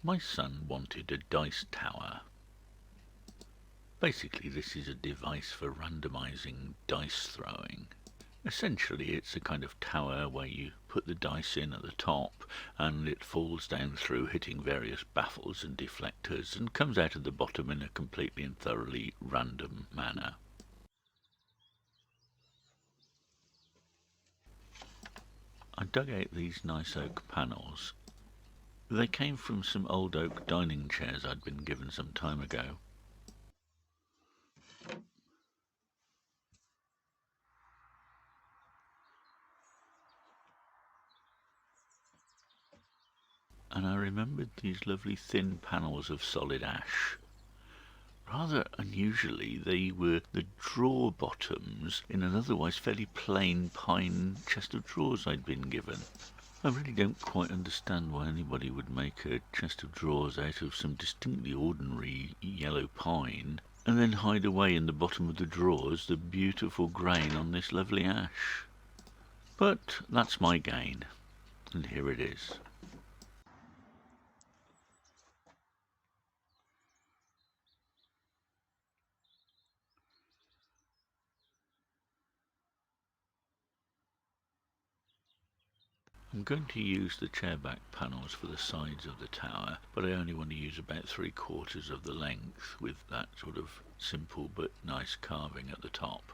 My son wanted a dice tower. Basically, this is a device for randomizing dice throwing. Essentially, it's a kind of tower where you put the dice in at the top and it falls down through, hitting various baffles and deflectors, and comes out at the bottom in a completely and thoroughly random manner. I dug out these nice oak panels. They came from some old oak dining chairs I'd been given some time ago. And I remembered these lovely thin panels of solid ash. Rather unusually, they were the drawer bottoms in an otherwise fairly plain pine chest of drawers I'd been given. I really don't quite understand why anybody would make a chest of drawers out of some distinctly ordinary yellow pine and then hide away in the bottom of the drawers the beautiful grain on this lovely ash. But that's my gain, and here it is. I'm going to use the chairback panels for the sides of the tower, but I only want to use about 3/4 of the length with that sort of simple but nice carving at the top.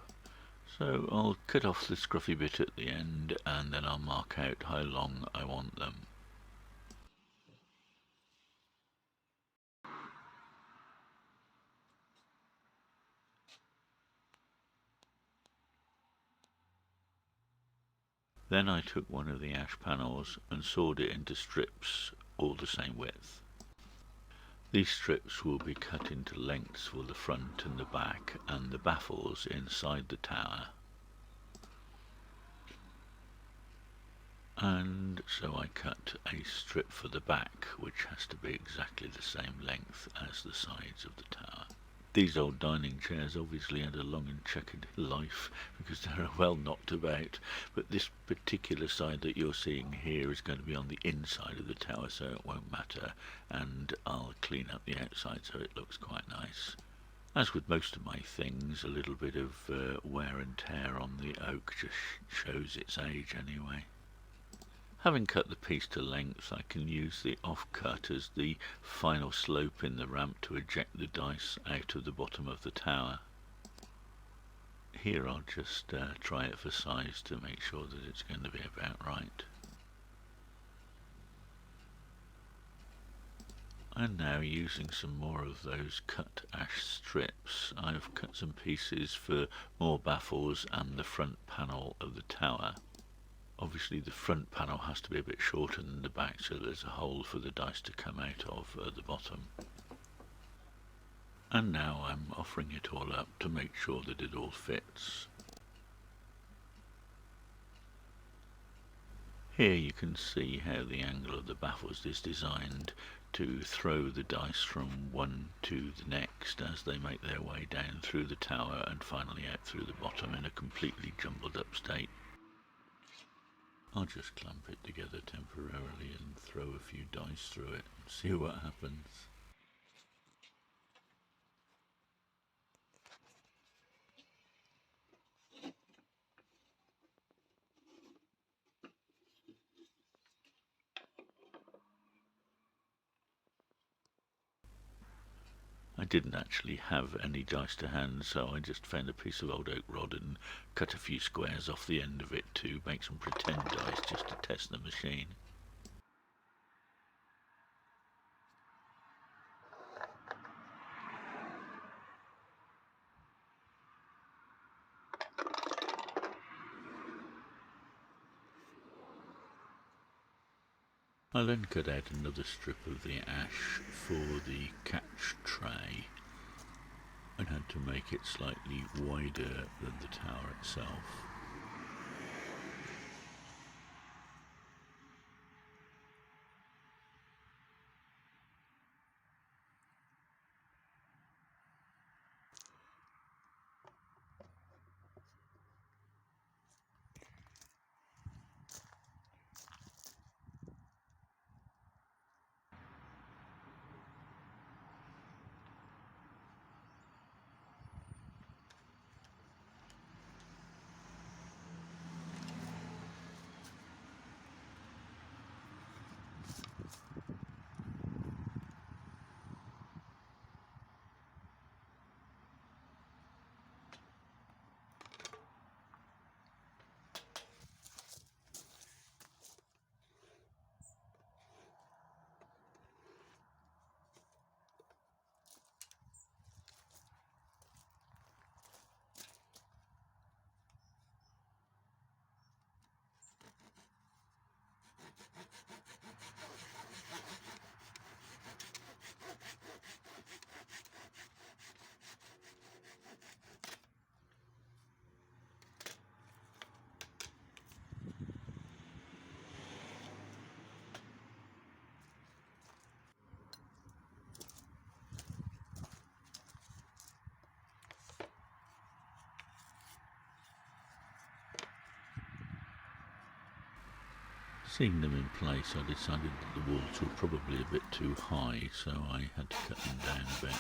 So I'll cut off the scruffy bit at the end and then I'll mark out how long I want them. Then I took one of the ash panels and sawed it into strips all the same width. These strips will be cut into lengths for the front and the back and the baffles inside the tower. And so I cut a strip for the back, which has to be exactly the same length as the sides of the tower. These old dining chairs obviously had a long and checkered life because they're well knocked about, but this particular side that you're seeing here is going to be on the inside of the tower, so it won't matter, and I'll clean up the outside so it looks quite nice. As with most of my things, a little bit of wear and tear on the oak just shows its age anyway. Having cut the piece to length, I can use the offcut as the final slope in the ramp to eject the dice out of the bottom of the tower. Here I'll just try it for size to make sure that it's going to be about right. And now, using some more of those cut ash strips, I've cut some pieces for more baffles and the front panel of the tower. Obviously the front panel has to be a bit shorter than the back, so there's a hole for the dice to come out of at the bottom. And now I'm offering it all up to make sure that it all fits. Here you can see how the angle of the baffles is designed to throw the dice from one to the next as they make their way down through the tower and finally out through the bottom in a completely jumbled up state. I'll just clamp it together temporarily and throw a few dice through it and see what happens. I didn't actually have any dice to hand, so I just found a piece of old oak rod and cut a few squares off the end of it to make some pretend dice just to test the machine. I then cut out another strip of the ash for the catch tray and had to make it slightly wider than the tower itself. Seeing them in place, I decided that the walls were probably a bit too high, so I had to cut them down a bit.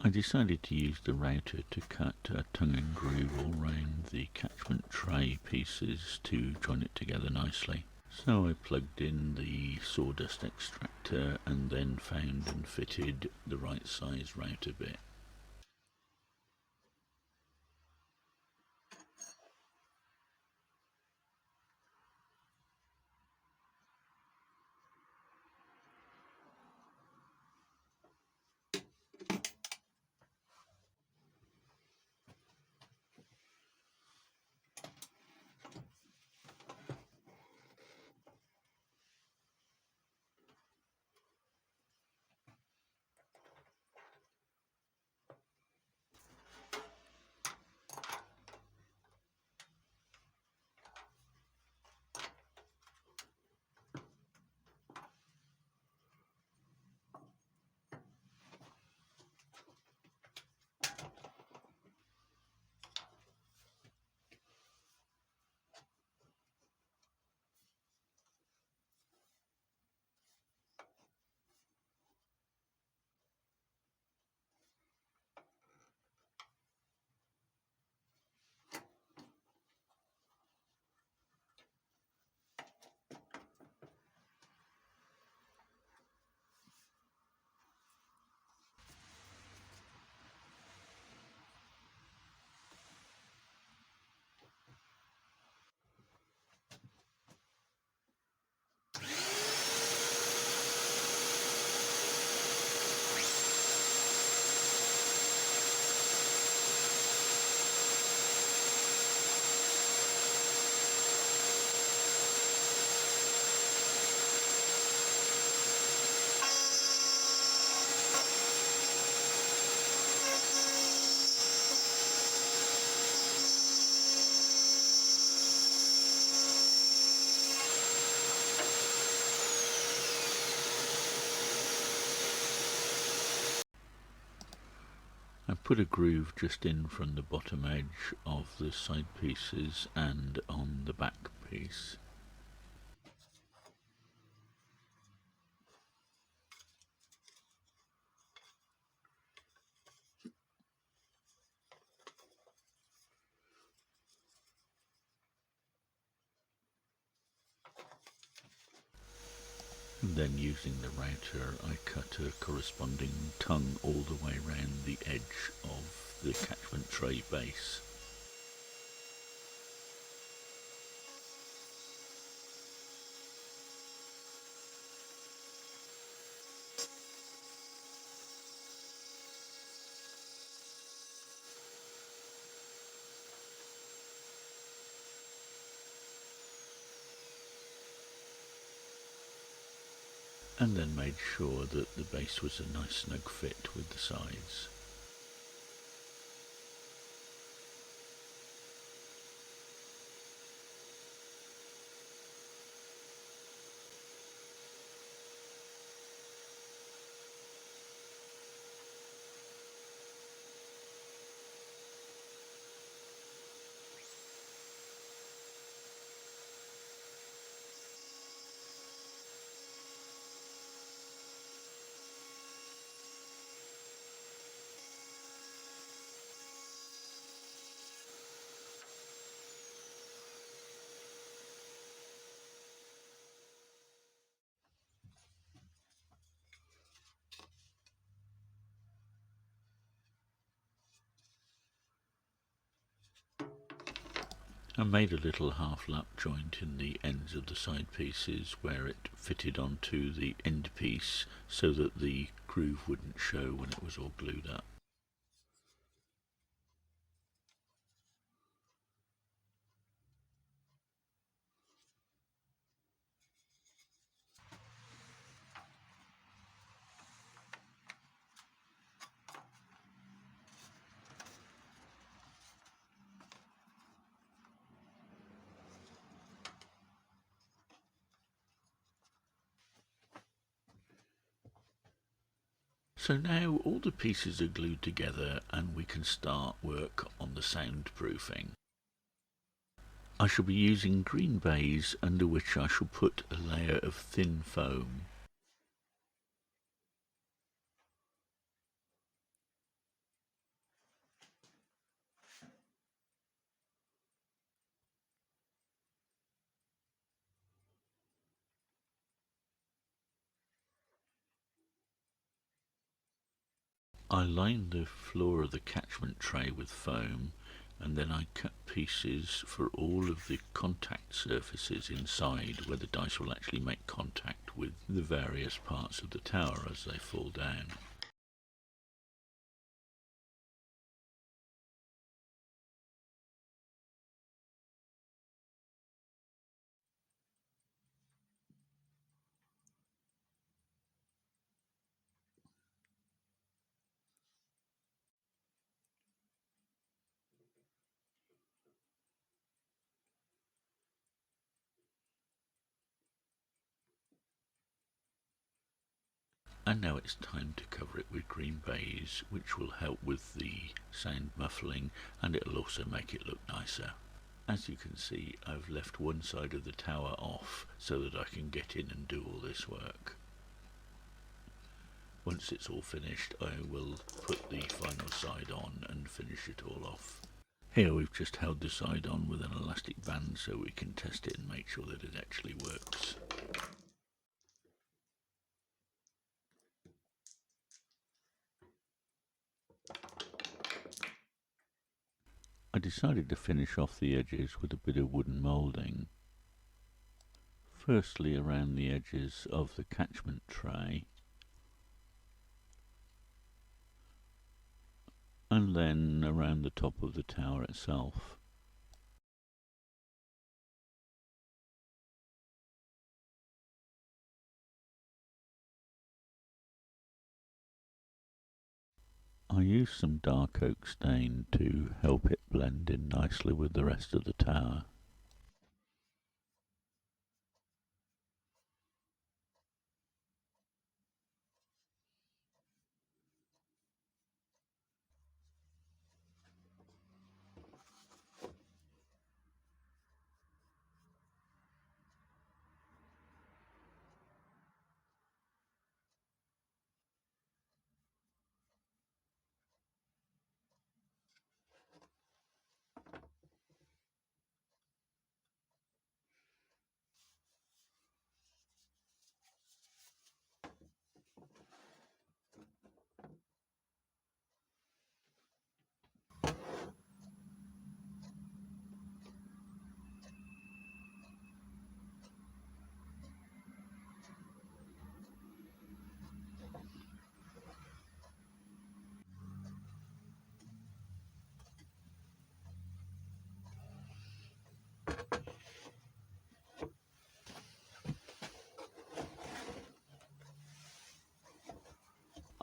I decided to use the router to cut a tongue and groove all round the catchment tray pieces to join it together nicely. So I plugged in the sawdust extractor and then found and fitted the right size router bit. I put a groove just in from the bottom edge of the side pieces and on the back piece. And then using the router I cut a corresponding tongue all the way around the edge of the catchment tray base. And then made sure that the base was a nice snug fit with the sides. I made a little half lap joint in the ends of the side pieces where it fitted onto the end piece so that the groove wouldn't show when it was all glued up. So now all the pieces are glued together and we can start work on the soundproofing. I shall be using green baize, under which I shall put a layer of thin foam. I lined the floor of the catchment tray with foam, and then I cut pieces for all of the contact surfaces inside where the dice will actually make contact with the various parts of the tower as they fall down. And now it's time to cover it with green baize, which will help with the sound muffling, and it'll also make it look nicer. As you can see, I've left one side of the tower off so that I can get in and do all this work. Once it's all finished, I will put the final side on and finish it all off. Here we've just held the side on with an elastic band so we can test it and make sure that it actually works. I decided to finish off the edges with a bit of wooden moulding. Firstly around the edges of the catchment tray, and then around the top of the tower itself. I used some dark oak stain to help it blend in nicely with the rest of the tower.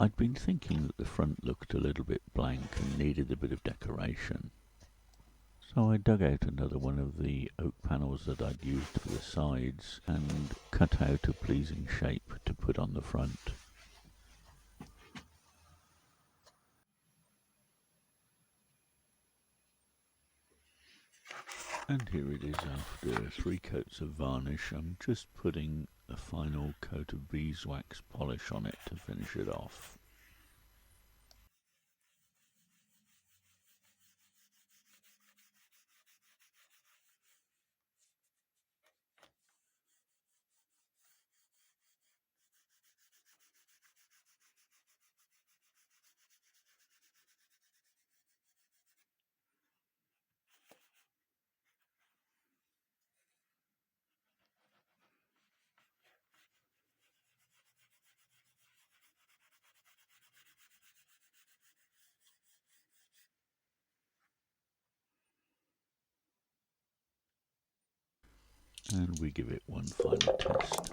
I'd been thinking that the front looked a little bit blank and needed a bit of decoration. So I dug out another one of the oak panels that I'd used for the sides and cut out a pleasing shape to put on the front. And here it is after 3 coats of varnish. I'm just putting a final coat of beeswax polish on it to finish it off. And we give it one final test.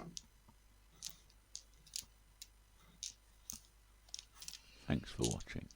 Thanks for watching.